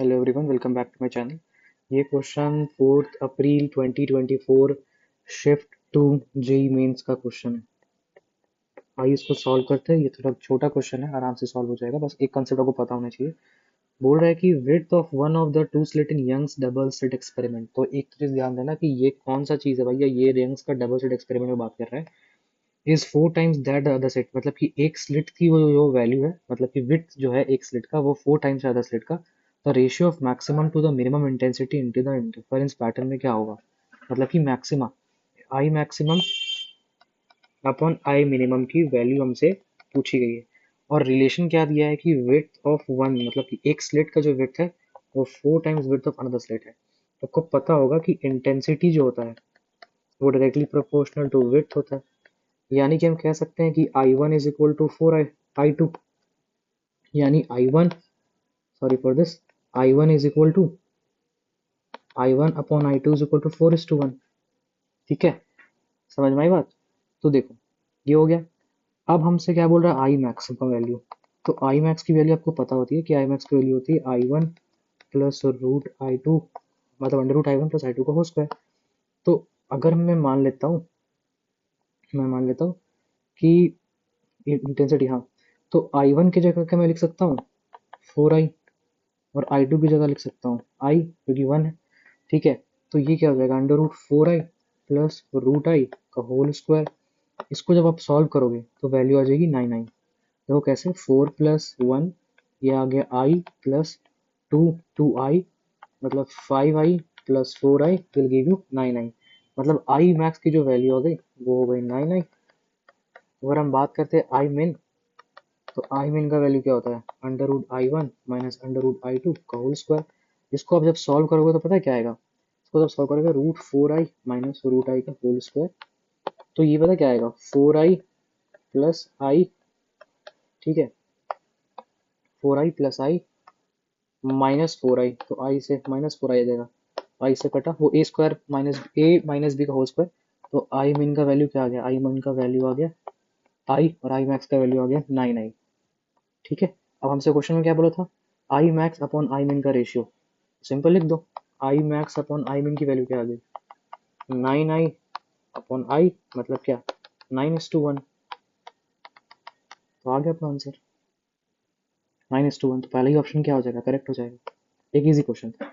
Hello everyone, welcome back to my channel. ये question 4 April 2024 shift two JEE mains का question है। आइए इसको सॉल्व करते हैं। ये थोड़ा छोटा क्वेश्चन है, आराम से सॉल्व हो जाएगा। बस एक कंसेप्ट आपको पता होना चाहिए। बोल रहा है कि width of one of the two slit in Young's double slit experiment. तो एक चीज ध्यान देना कि ये कौन सा चीज है भैया। ये यंग्स का डबल स्लिट एक्सपेरिमेंट में बात कर रहा है। Is 4 times that other slit, मतलब कि एक स्लिट की वो जो वैल्यू है, मतलब कि विड्थ जो है एक स्लिट का वो 4 टाइम्स है अदर स्लिट का। The ratio of maximum to the minimum intensity into the interference pattern में क्या होगा। मतलब कि maxima I maximum upon I minimum की वैल्यू हमसे पूछी गई है। और रिलेशन क्या दिया है कि विड्थ ऑफ वन, मतलब कि एक स्लिट का जो विड्थ है वो 4 times width of another slit है। तो आपको पता होगा कि इंटेंसिटी जो होता है वो डायरेक्टली प्रोपोर्शनल टू विड्थ होता है। यानी कि हम कह सकते हैं कि I one is equal to four I two, यानी I one, sorry for this, I one is equal to I one upon I two is equal to 4:1। ठीक है, समझ में आई बात। तो देखो, ये हो गया। अब हमसे क्या बोल रहा है, आई मैक्स का वैल्यू। तो आई मैक्स की वैल्यू आपको पता होती है कि आई मैक्स की वैल्यू होती है I one plus root I two, मतलब under root I one plus I two का होल स्क्वायर। तो अगर मैं मान लेता हूँ कि इंटेंसिटी, हाँ, तो आई वन की जगह क्या मैं लिख सकता हूँ 4i, और आई टू की जगह लिख सकता हूँ आई, क्योंकि वन है। ठीक है, तो ये क्या हो जाएगा, under root 4i plus root I का होल स्क्वायर। इसको जब आप सॉल्व करोगे तो वैल्यू आ जाएगी 9i। देखो कैसे, 4 + 1, ये आ गया आई प्लस टू, 2i, मतलब 5i plus 4i will give you 9i। मतलब आई मैक्स की जो वैल्यू आ गई वो हो गई 9i। अगर हम बात करते हैं आई मिन, तो आई मिन का वैल्यू क्या होता है, under root I one minus under root I two का होल स्क्वायर। इसको आप जब सॉल्व करोगे तो पता है क्या आएगा, इसको जब सॉल्व करोगे root 4i minus root I का होल स्क्वायर। तो ये पता क्या आएगा, 4i प्लस आई, ठीक है, 4i प्लस आई माइनस 4i, तो आई से माइनस 4i आ जाएगा। आई से कटा वो ए माइनस बी का होल स्क्वायर। तो आई मिन का वैल्यू क्या आ गया, आई मिन का वैल्यू आ गया आई, और आई मैक्स का वैल्यू आ गया 9i। ठीक है, अब हमसे क्वेश्चन में क्या बोला था, आई मैक्स अपॉन आई मिन का रेशियो। सिंपल लिख दो, आई मैक्स अपॉन आई मिन की वैल्यू क्या आ गई, 9i अपॉन आई, मतलब क्या, 9:1। तो आ गया अपना आंसर 9:1। तो पहला ही ऑप्शन क्या हो जाएगा, करेक्ट हो जाएगा। एक इजी क्वेश्चन था।